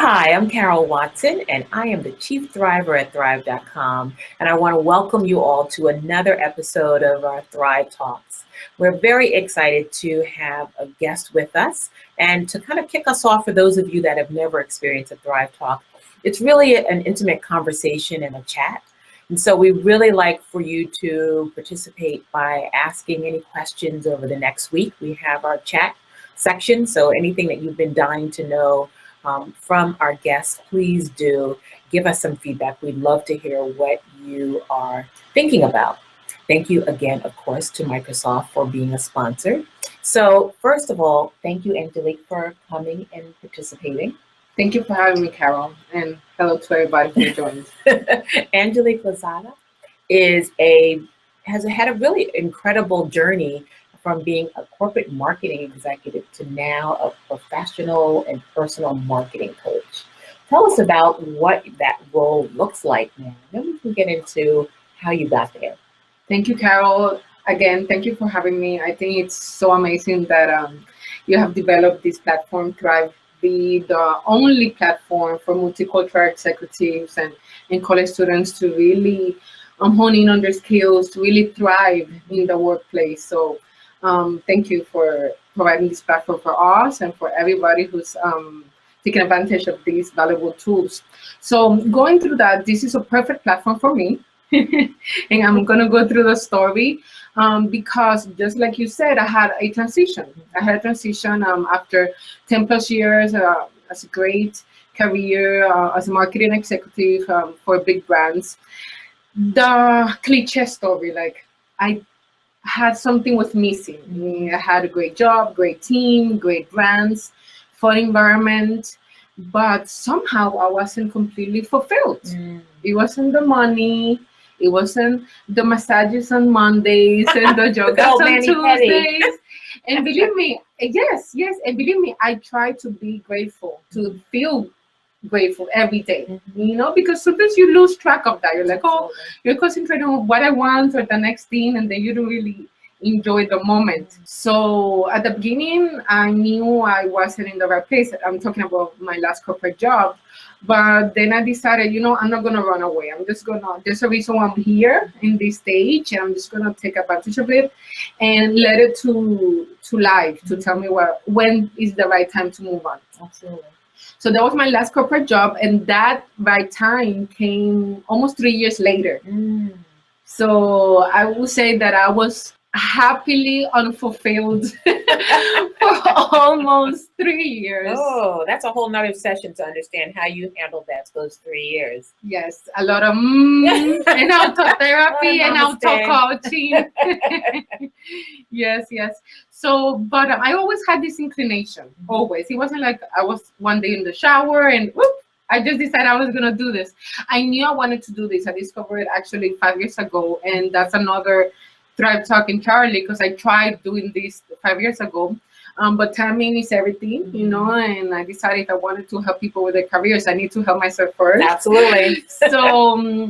Hi, I'm Carol Watson, and I am the Chief Thriver at Thrive.com. And I want to welcome you all to another episode of our Thrive Talks. We're very excited to have a guest with us and to kind of kick us off for those of you that have never experienced a Thrive Talk. It's really an intimate conversation and a chat. And so we really like for you to participate by asking any questions over the next week. We have our chat section, so anything that you've been dying to know from our guests, please do give us some feedback. We'd love to hear what you are thinking about. Thank you again, of course, to Microsoft for being a sponsor. So first of all, thank you, Anllelic, for coming and participating. Thank you for having me, Carol, and hello to everybody who joined. Anllelic Lozada has had a really incredible journey from being a corporate marketing executive to now a professional and personal marketing coach. Tell us about what that role looks like now. Then we can get into how you got there. Thank you, Carol. Again, thank you for having me. I think it's so amazing that you have developed this platform, Thrive, be the only platform for multicultural executives and college students to really hone in on their skills, to really thrive in the workplace. So thank you for providing this platform for us and for everybody who's taking advantage of these valuable tools. So going through that, this is a perfect platform for me. And I'm going to go through the story because just like you said, I had a transition. After 10 plus years as a great career as a marketing executive for big brands. The cliche story, like I had something was missing. I had a great job, great team, great brands, fun environment, but somehow I wasn't completely fulfilled. It wasn't the money, it wasn't the massages on Mondays and the yoga on Tuesdays. And believe me, yes, and believe me, I try to be grateful, to feel grateful every day, because sometimes you lose track of that. You're like, oh, you're concentrating on what I want or the next thing, and then you don't really enjoy the moment. So at the beginning, I knew I wasn't in the right place. I'm talking about my last corporate job. But then I decided, I'm not going to run away. There's a reason why I'm here in this stage, and I'm just going to take advantage of it and let it to life to tell me when is the right time to move on. Absolutely. So that was my last corporate job, and that right time came almost 3 years later. So I would say that I was happily unfulfilled for almost 3 years. Oh, that's a whole nother session to understand how you handled those 3 years. Yes, a lot of and auto therapy and auto coaching. Yes. So, but I always had this inclination, always. It wasn't like I was one day in the shower and whoop, I just decided I was going to do this. I knew I wanted to do this. I discovered it actually 5 years ago. And that's another Thrive Talk in Charlie, because I tried doing this 5 years ago. But timing is everything, and I decided if I wanted to help people with their careers, I need to help myself first. Absolutely. So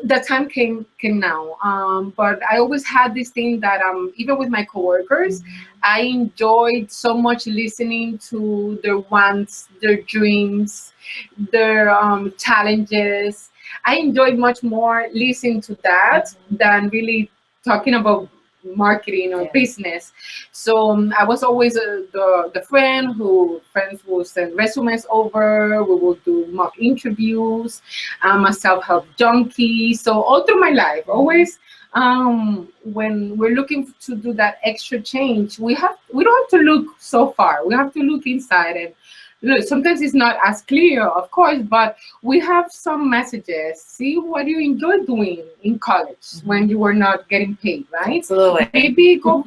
the time came now. But I always had this thing that even with my coworkers, I enjoyed so much listening to their wants, their dreams, their challenges. I enjoyed much more listening to that than really talking about marketing or business. So I was always the friends will send resumes over. We will do mock interviews. I'm a self-help junkie. So all through my life, always when we're looking to do that extra change, we don't have to look so far. We have to look inside and look. Sometimes it's not as clear, of course, but we have some messages. See what you enjoy doing in college when you were not getting paid, right? Absolutely. Maybe go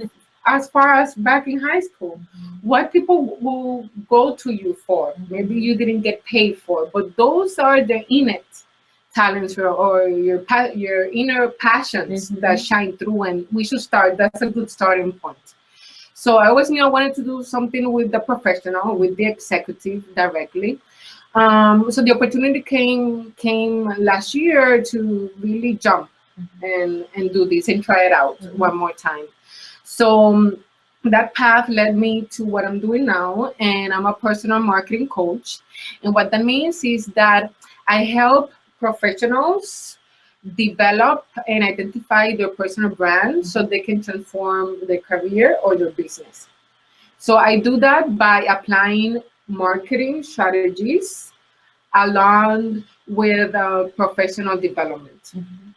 as far as back in high school. What people will go to you for, maybe you didn't get paid for, but those are the innate talents or your inner passions that shine through, and we should start. That's a good starting point. So I always knew I wanted to do something with the professional, with the executive directly. So the opportunity came last year to really jump and do this and try it out one more time. So that path led me to what I'm doing now, and I'm a personal marketing coach. And what that means is that I help professionals develop and identify their personal brand so they can transform their career or their business. So I do that by applying marketing strategies along with professional development. Mm-hmm.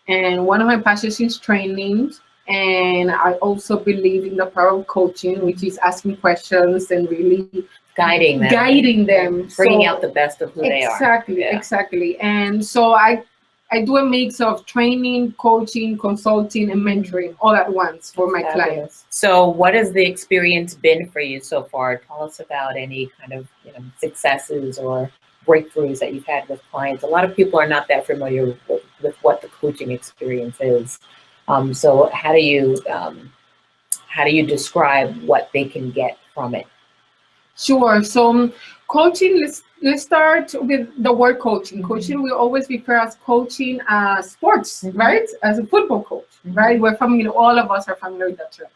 And one of my passions is training. And I also believe in the power of coaching, which is asking questions and really guiding them, bringing so out the best of who they are. exactly, Yeah. exactly. And so I do a mix of training, coaching, consulting, and mentoring all at once for my Fabulous. clients. So what has the experience been for you so far? Tell us about any kind of successes or breakthroughs that you've had with clients. A lot of people are not that familiar with what the coaching experience is. So how do you describe what they can get from it? Sure. So coaching, let's start with the word coaching. Coaching, we always refer as coaching as sports, right? As a football coach, right? We're familiar, all of us are familiar with that term.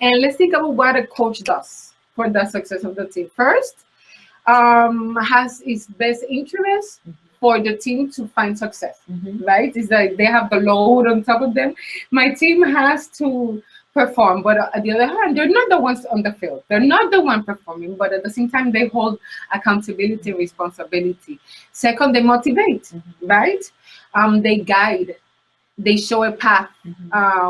And let's think about what a coach does for the success of the team. First, has its best interest for the team to find success, right? It's like they have the load on top of them. My team has to perform, but on the other hand, they're not the ones on the field. They're not the one performing, but at the same time, they hold accountability and responsibility. Second, they motivate, right? They guide. They show a path.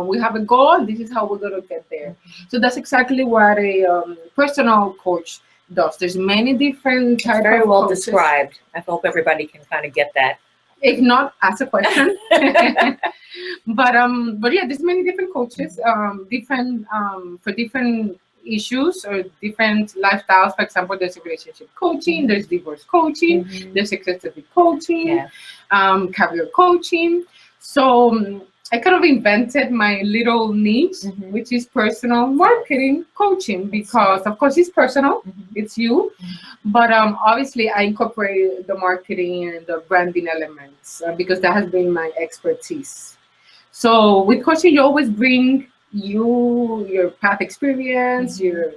We have a goal. This is how we're going to get there. So that's exactly what a personal coach does. There's many different types. Very well coaches. Described. I hope everybody can kind of get that. If not, ask a question. But yeah, there's many different coaches, different for different issues or different lifestyles. For example, there's relationship coaching, there's divorce coaching, there's executive coaching, career coaching. So I kind of invented my little niche, which is personal marketing coaching, because of course it's personal, it's you, but obviously I incorporate the marketing and the branding elements because that has been my expertise. So with coaching, you always bring your past experience, your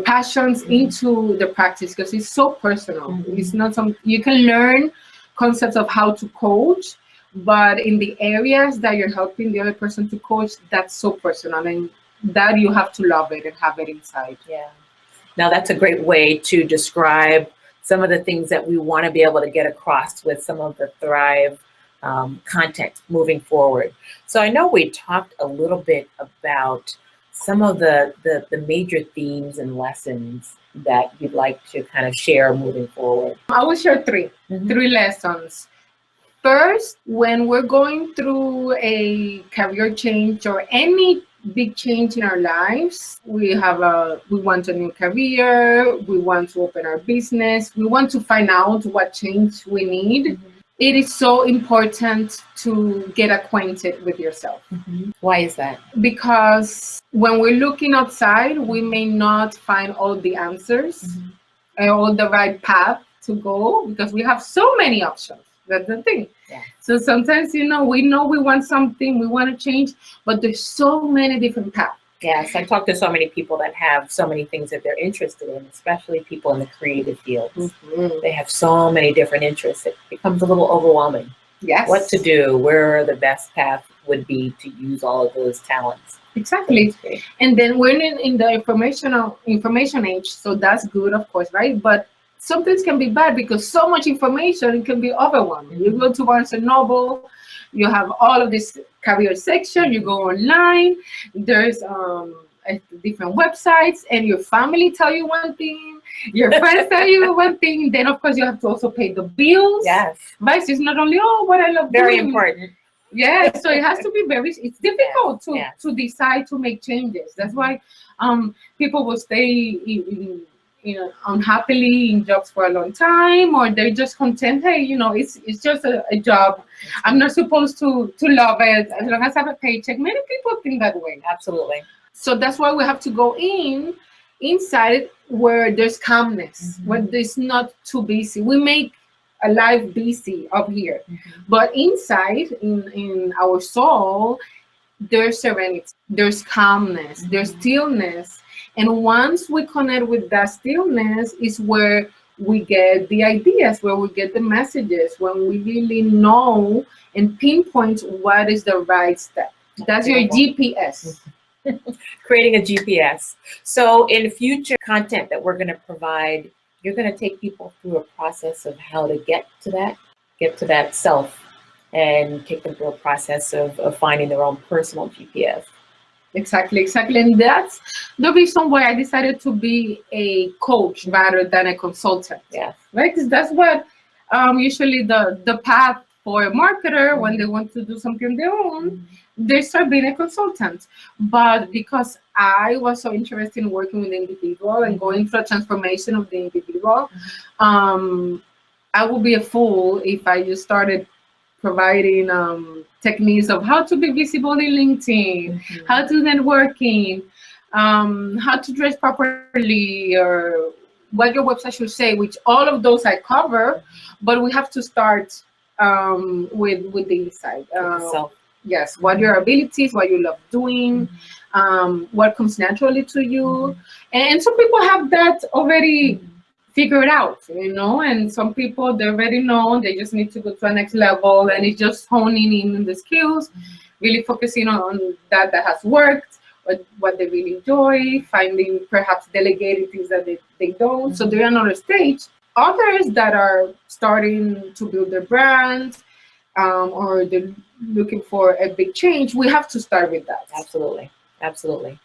passions into the practice because it's so personal. It's not something you can learn concepts of how to coach, but in the areas that you're helping the other person to coach, that's so personal, and that you have to love it and have it inside. Yeah. Now that's a great way to describe some of the things that we want to be able to get across with some of the Thrive content moving forward. So I know we talked a little bit about some of the major themes and lessons that you'd like to kind of share moving forward. I will share three lessons. First, when we're going through a career change or any big change in our lives, we want a new career, we want to open our business, we want to find out what change we need. It is so important to get acquainted with yourself. Why is that? Because when we're looking outside, we may not find all the answers and all the right path to go because we have so many options. That's the thing. Yeah. So sometimes, we know we want something, we want to change, but there's so many different paths. Yes, I talk to so many people that have so many things that they're interested in, especially people in the creative fields. They have so many different interests. It becomes a little overwhelming. Yes. What to do, where the best path would be to use all of those talents. Exactly. And then we're in the information age, so that's good, of course, right? But sometimes can be bad because so much information, it can be overwhelming. You go to Barnes and Noble, you have all of this career section, you go online, there's different websites, and your family tell you one thing, your friends tell you one thing, then of course you have to also pay the bills. Yes. Right? So it's not only, what I love very doing. Important. Yeah, so it has to be it's difficult to decide to make changes. That's why people will stay unhappily in jobs for a long time, or they're just content. Hey, it's just a job. I'm not supposed to love it as long as I have a paycheck. Many people think that way. Absolutely. So that's why we have to go inside where there's calmness, where there's not too busy. We make a life busy up here, but inside in our soul, there's serenity, there's calmness, there's stillness. And once we connect with that stillness is where we get the ideas, where we get the messages, when we really know and pinpoint what is the right step. That's your GPS. Creating a GPS. So in future content that we're going to provide, you're going to take people through a process of how to get to that self, and take them through a process of finding their own personal GPS. Exactly. And that's the reason why I decided to be a coach rather than a consultant. Yeah. Right? Because that's what usually the path for a marketer when they want to do something on their own, they start being a consultant. But because I was so interested in working with the individual and going through a transformation of the individual, I would be a fool if I just started providing techniques of how to be visible in LinkedIn, how to networking, how to dress properly, or what your website should say, which all of those I cover, but we have to start with the inside. Yes, what your abilities, what you love doing, what comes naturally to you. And some people have that already figured out, and some people, they already know, they just need to go to the next level, and it's just honing in the skills, really focusing on that has worked, what they really enjoy, finding perhaps delegating things that they don't. So they're another stage. Others that are starting to build their brands, or they're looking for a big change, we have to start with that. Absolutely.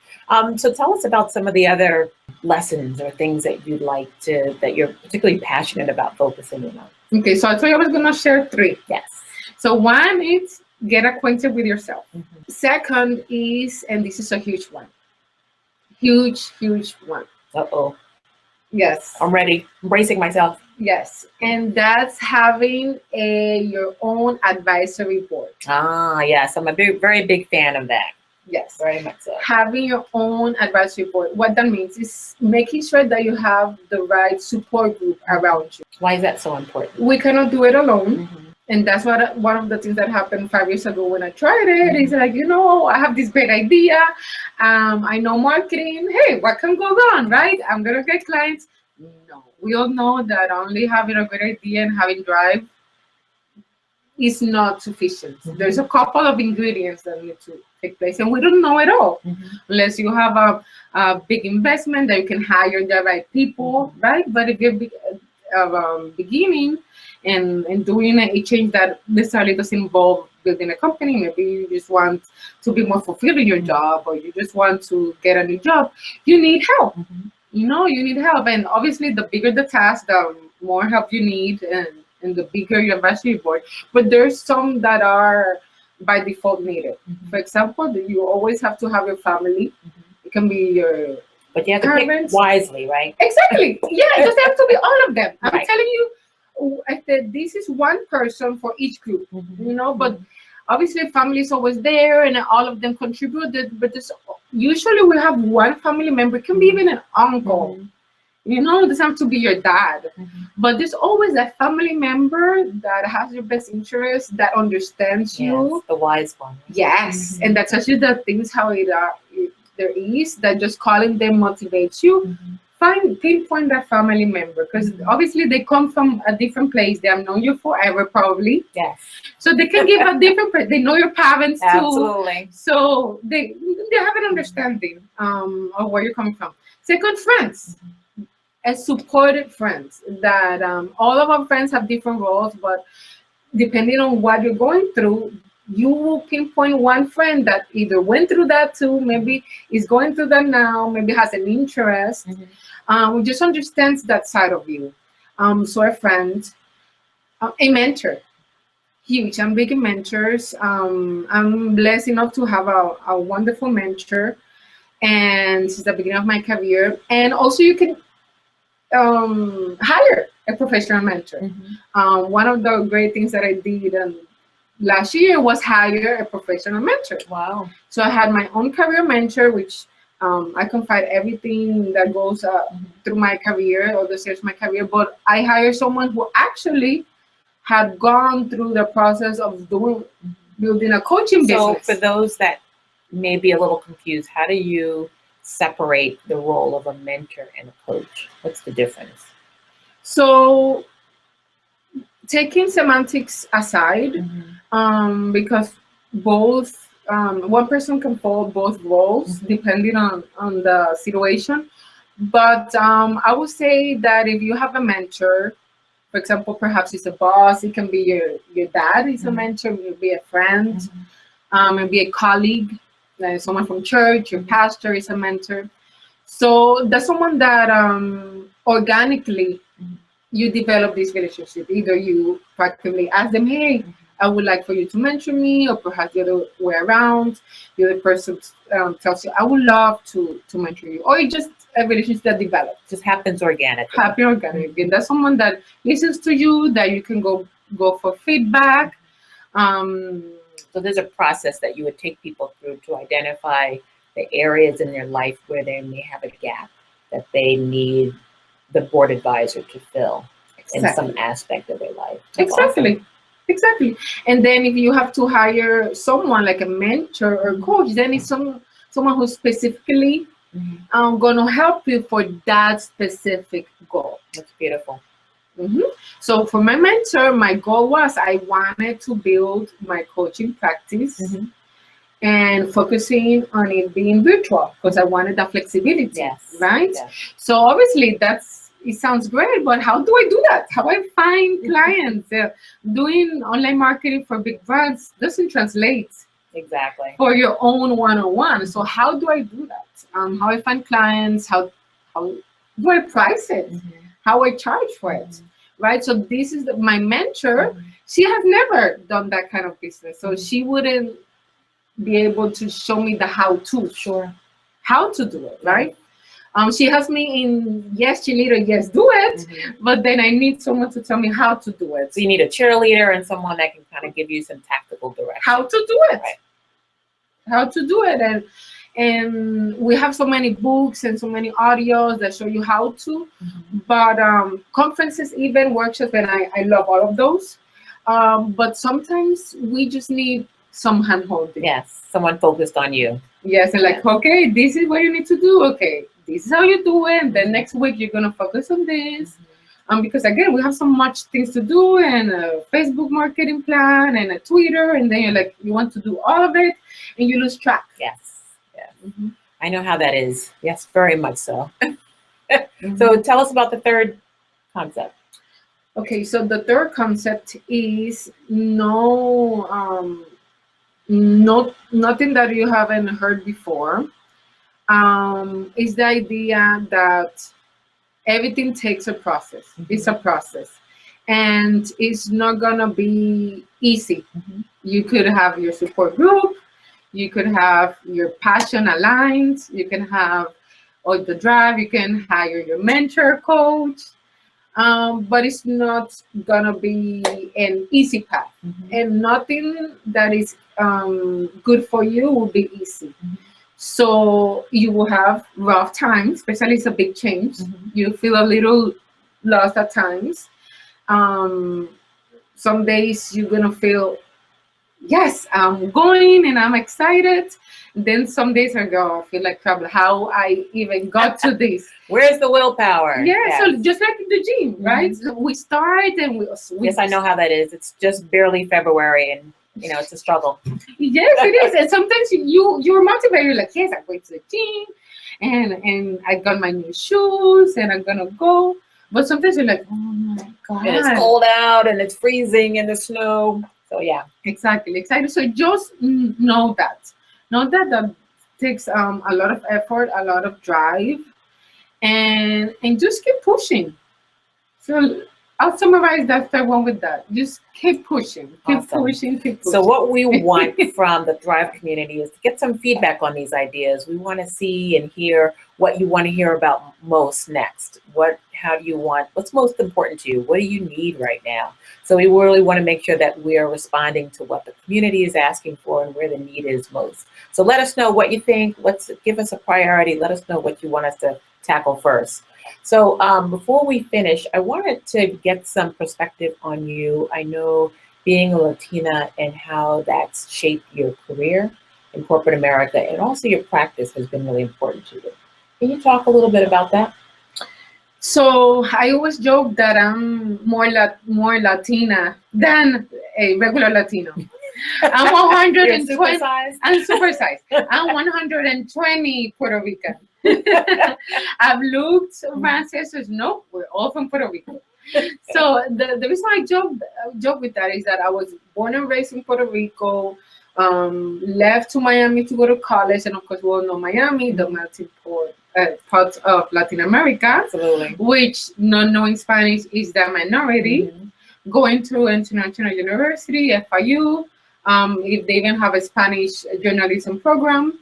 So tell us about some of the other lessons or things that that you're particularly passionate about focusing in on. Okay, so I told you I was going to share 3. Yes. So one is get acquainted with yourself. Second is, and this is a huge one. Huge one. Uh-oh. Yes. I'm ready. I'm bracing myself. Yes. And that's having your own advisory board. Yes. I'm a very big fan of that. Yes. Very much so. Having your own advisory board. What that means is making sure that you have the right support group around you. Why is that so important? We cannot do it alone. And that's one of the things that happened 5 years ago when I tried it. It's like, I have this great idea. I know marketing. Hey, what can go wrong, right? I'm going to get clients. No, we all know that only having a great idea and having drive is not sufficient. There's a couple of ingredients that need to take place, and we don't know it all unless you have a big investment that you can hire the right people, right? But if you're beginning and doing a change that necessarily doesn't involve building a company, maybe you just want to be more fulfilled in your job, or you just want to get a new job, you need help. You need help. And obviously, the bigger the task, the more help you need, and the bigger your advisory board. But there's some that are by default needed. For example, you always have to have your family. It can be your But you have to pick wisely, right? Exactly. Yeah, it doesn't have to be all of them. I'm telling you, I said this is one person for each group, but obviously family is always there and all of them contributed, but usually we have one family member, it can be even an uncle, it doesn't have to be your dad, but there's always a family member that has your best interest, that understands you. The wise one. Yes, and that tells you the things how there is, that just calling them motivates you. Pinpoint that family member, because obviously they come from a different place. They have known you forever, probably. Yes. So they can give a different. They know your parents too. Absolutely. So they have an understanding of where you're coming from. Second, friends, a supportive friends. That all of our friends have different roles, but depending on what you're going through, you will pinpoint one friend that either went through that too, maybe is going through that now, maybe has an interest, who just understands that side of you. So a friend, a mentor, huge. I'm big in mentors. I'm blessed enough to have a wonderful mentor, and since the beginning of my career. And also you can hire a professional mentor. One of the great things that I did last year was hire a professional mentor. Wow. So I had my own career mentor, which I confide everything that goes through my career, or the steps of my career, but I hired someone who actually had gone through the process of building a coaching business. So for those that may be a little confused, how do you separate the role of a mentor and a coach? What's the difference? So taking semantics aside, because both one person can follow both roles depending on the situation. But I would say that if you have a mentor, for example, perhaps it's a boss, it can be your dad is a mentor, it be a friend, it be a colleague, like someone from church, your pastor is a mentor. So that's someone that organically you develop this relationship. Either you practically ask them, hey, I would like for you to mentor me, or perhaps the other way around. The other person tells you, I would love to mentor you. Or it's just a relationship that develops. Just happens organically. Happy organic. And that's someone that listens to you, that you can go for feedback. So there's a process that you would take people through to identify the areas in their life where they may have a gap that they need the board advisor to fill in some aspect of their life. That's exactly. awesome. Exactly. And then if you have to hire someone like a mentor or coach, then it's someone who's specifically going to help you for that specific goal. That's beautiful. So for my mentor, my goal was I wanted to build my coaching practice and focusing on it being virtual because I wanted that flexibility, right? Yes. So obviously it sounds great, but how do I do that? How I find clients? Doing online marketing for big brands doesn't translate exactly for your own one-on-one. So how do I do that? How I find clients? How do I price it? How I charge for it? Right? So this is my mentor. She has never done that kind of business, so she wouldn't be able to show me the how-to. How to do it, right? She has me in yes, cheerleader, yes, do it. But then I need someone to tell me how to do it. So you need a cheerleader and someone that can kind of give you some tactical direction. How to do it. Right. How to do it. And we have so many books and so many audios that show you how to. But conferences, even workshops, and I love all of those. But sometimes we just need some hand-holding. Yes, someone focused on you. Yes, and like, okay, this is what you need to do. Okay, this is how you do it. And then next week you're gonna focus on this. Because again, we have so much things to do, and a Facebook marketing plan, and a Twitter, and then you're like, you want to do all of it, and you lose track. Yes, I know how that is. Yes, very much so. So tell us about the third concept. Okay, so the third concept is nothing that you haven't heard before. Is the idea that everything takes a process. It's a process, and it's not gonna be easy. You could have your support group, you could have your passion aligned, you can have all the drive, you can hire your mentor, coach, but it's not gonna be an easy path, and nothing that is good for you will be easy. So you will have rough times, especially it's a big change. You feel a little lost at times. Some days you're gonna feel, yes, I'm going and I'm excited. Then some days I feel like crap. How I even got to this? Where's the willpower? Yeah, so just like in the gym, right? So we start and we yes, I know how that is. It's just barely February and it's a struggle. Yes, it is. And sometimes you're motivated. You're like, yes, I'm going to the gym, and I got my new shoes, and I'm gonna go. But sometimes you're like, oh my God, and it's cold out, and it's freezing in the snow. So yeah, exactly. So just know that takes a lot of effort, a lot of drive, and just keep pushing. So I'll summarize that third one with that. Just keep pushing, keep pushing. So what we want from the Thrive community is to get some feedback on these ideas. We want to see and hear what you want to hear about most next. How do you want, what's most important to you? What do you need right now? So we really want to make sure that we are responding to what the community is asking for and where the need is most. So let us know what you think. Give us a priority. Let us know what you want us to tackle first. So before we finish, I wanted to get some perspective on you. I know being a Latina and how that's shaped your career. in corporate America, and also your practice has been really important to you. Can you talk a little bit about that? So I always joke that I'm more Latina than a regular Latino. I'm 120. You're supersized? I'm supersized. I'm 120 Puerto Rican. I've looked at my ancestors. No, we're all from Puerto Rico. So the reason I joke with that is that I was born and raised in Puerto Rico, left to Miami to go to college, and of course we all know Miami, the melting pot of Latin America. Absolutely. Which, not knowing Spanish, is the minority. Going through international university, FIU, if they even have a Spanish journalism program.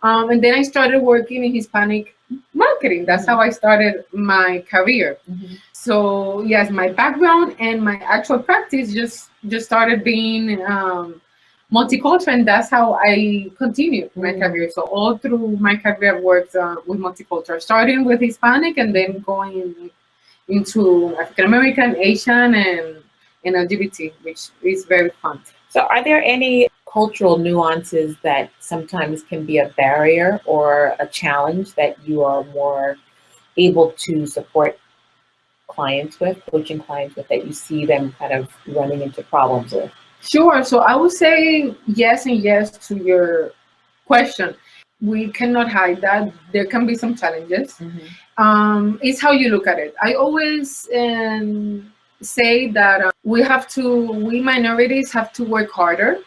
And then I started working in Hispanic marketing. That's how I started my career. So yes, my background and my actual practice just started being multicultural, and that's how I continued my career. So all through my career, I've worked with multicultural, starting with Hispanic and then going into African American, Asian, and LGBT, which is very fun. So are there any cultural nuances that sometimes can be a barrier or a challenge that you are more able to support clients with, coaching clients with, that you see them kind of running into problems with? Sure. So I would say yes and yes to your question. We cannot hide that there can be some challenges. It's how you look at it. I always say that we minorities have to work harder.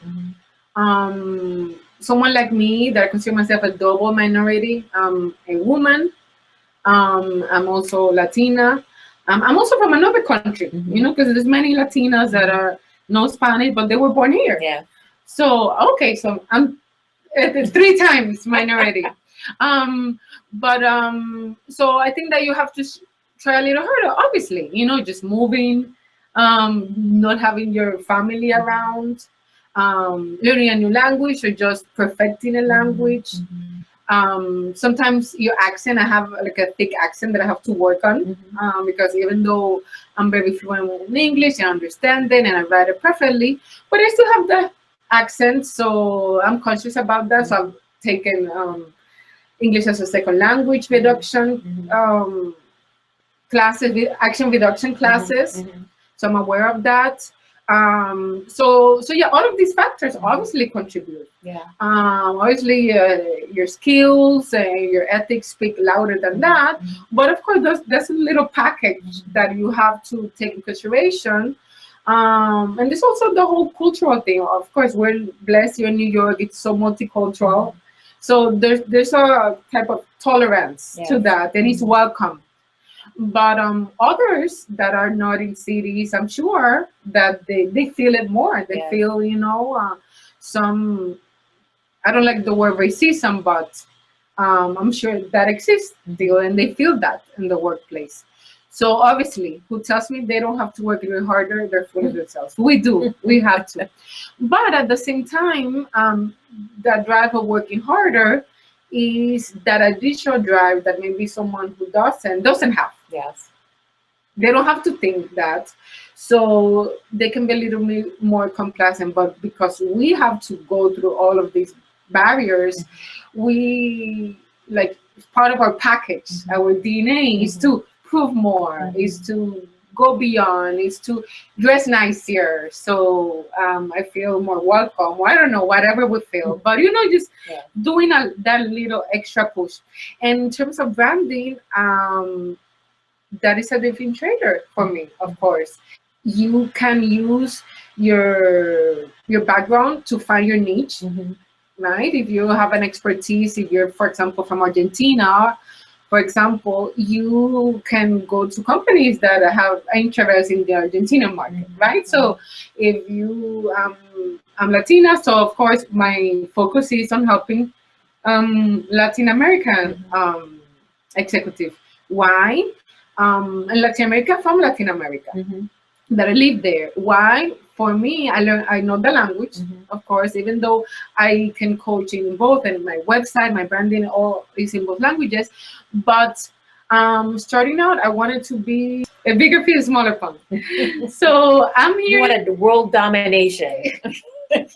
Someone like me, that I consider myself a double minority, a woman. I'm also Latina. I'm also from another country, because there's many Latinas that are no Spanish, but they were born here. Yeah. So, okay, so I'm 3 times minority. So I think that you have to try a little harder, obviously, just moving, not having your family around, learning a new language or just perfecting a language. Sometimes your accent, I have like a thick accent that I have to work on, because even though I'm very fluent in English, I understand it and I write it perfectly, but I still have the accent, so I'm conscious about that. So I've taken English as a second language reduction classes, action reduction classes. So I'm aware of that. So yeah, all of these factors obviously contribute. Yeah. Obviously, your skills and your ethics speak louder than that. But of course, there's a little package that you have to take in consideration. And there's also the whole cultural thing. Of course, we're blessed here in New York. It's so multicultural. So there's a type of tolerance to that, and it's welcome. But others that are not in cities, I'm sure that they feel it more. They feel, some, I don't like the word racism, but I'm sure that exists still, and they feel that in the workplace. So obviously, who tells me they don't have to work even harder, they're fooling themselves. We do, we have to. But at the same time, that drive of working harder is that additional drive that maybe someone who doesn't have. Yes. They don't have to think that. So they can be a little bit more complacent, but because we have to go through all of these barriers, we, like, part of our package, our DNA is to prove more, is to go beyond, is to dress nicer. So I feel more welcome. Well, I don't know, whatever we feel, but just doing that little extra push. And in terms of branding, that is a differentiator for me, of course. You can use your background to find your niche, right? If you have an expertise, if you're, for example, from Argentina, for example, you can go to companies that have interest in the Argentinian market, right? So if you, I'm Latina, so of course my focus is on helping Latin American executive. Why? And Latin America from Latin America that I live there. Why? For me, I know the language, of course, even though I can coach in both, and my website, my branding, all is in both languages. But starting out, I wanted to be a bigger fish, smaller pond. So I'm here. You wanted world domination. Yes,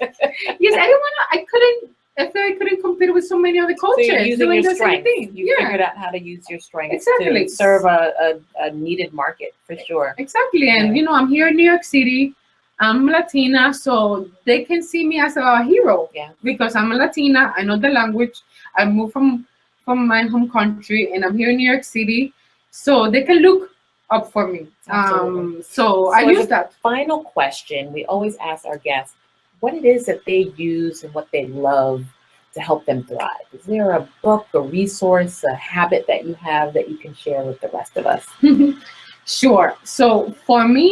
I couldn't I feel I couldn't compete with so many other So coaches you're using doing your the same strengths. thing. You Yeah, figured out how to use your strengths exactly. to serve a needed market for sure. Exactly. And, Yeah. I'm here in New York City. I'm Latina, so they can see me as a hero Yeah. because I'm a Latina. I know the language. I moved from my home country, and I'm here in New York City, so they can look up for me. Absolutely. So I So as use a that. final question, we always ask our guests what it is that they use and what they love to help them thrive. Is there a book, a resource, a habit that you have that you can share with the rest of us? Sure. So for me,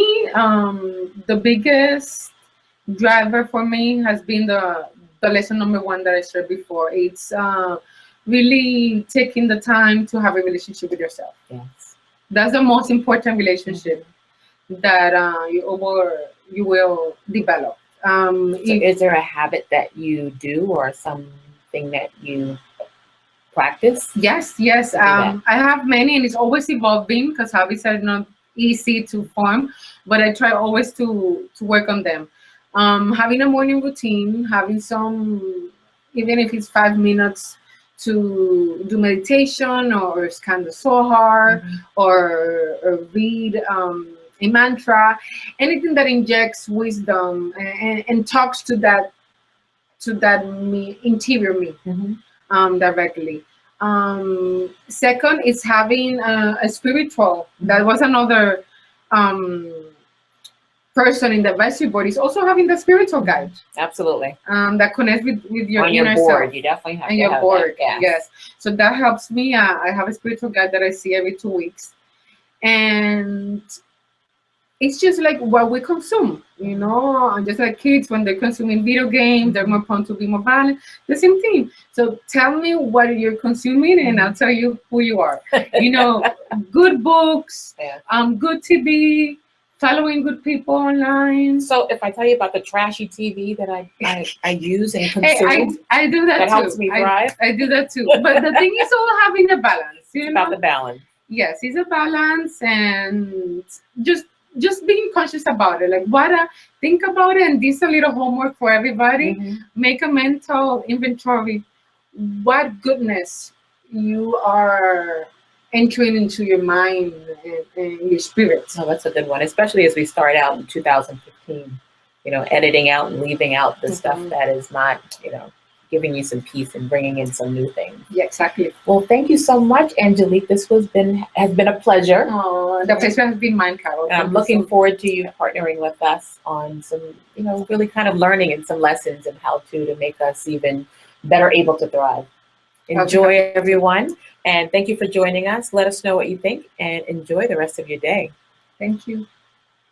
the biggest driver for me has been the lesson number one that I shared before. It's really taking the time to have a relationship with yourself. Yes. That's the most important relationship that you will develop. So If is there a habit that you do or something that you practice Yes, yes, to do that? I have many, and it's always evolving because habits are not easy to form, but I try always to work on them. Having a morning routine, having some, even if it's 5 minutes, to do meditation or scan the Zohar Mhm. or read a mantra, anything that injects wisdom and talks to that me, interior me Mhm. directly. Second is having a spiritual. That was another um, person in the advisory board. Is also having the spiritual guide Absolutely. that connects with your On your inner board, self you definitely have and to your have board. that. Yes. Yes. So that helps me. I have a spiritual guide that I see every 2 weeks, and it's just like what we consume, and just like kids when they're consuming video games, they're more prone to be more violent. The same thing. So tell me what you're consuming, and I'll tell you who you are. Good books, Yeah. Good TV, following good people online. So if I tell you about the trashy TV that I use and Hey, consume, I do that that too. helps me thrive. I do that too. But the thing is all having a balance, It's about the balance. Yes, it's a balance, and just being conscious about it. Like think about it, and this is a little homework for everybody. Mhm. Make a mental inventory. What goodness you are entering into your mind and your spirit. Oh, that's a good one, especially as we start out in 2015. Editing out and leaving out the stuff that is not, giving you some peace and bringing in some new things. Yeah, exactly. Well, thank you so much, Anllelic. This has been a pleasure. Oh, the pleasure has been mine, Carol. And I'm looking forward to you partnering with us on some, really kind of learning and some lessons and how to make us even better able to thrive. Enjoy, everyone. And thank you for joining us. Let us know what you think and enjoy the rest of your day. Thank you.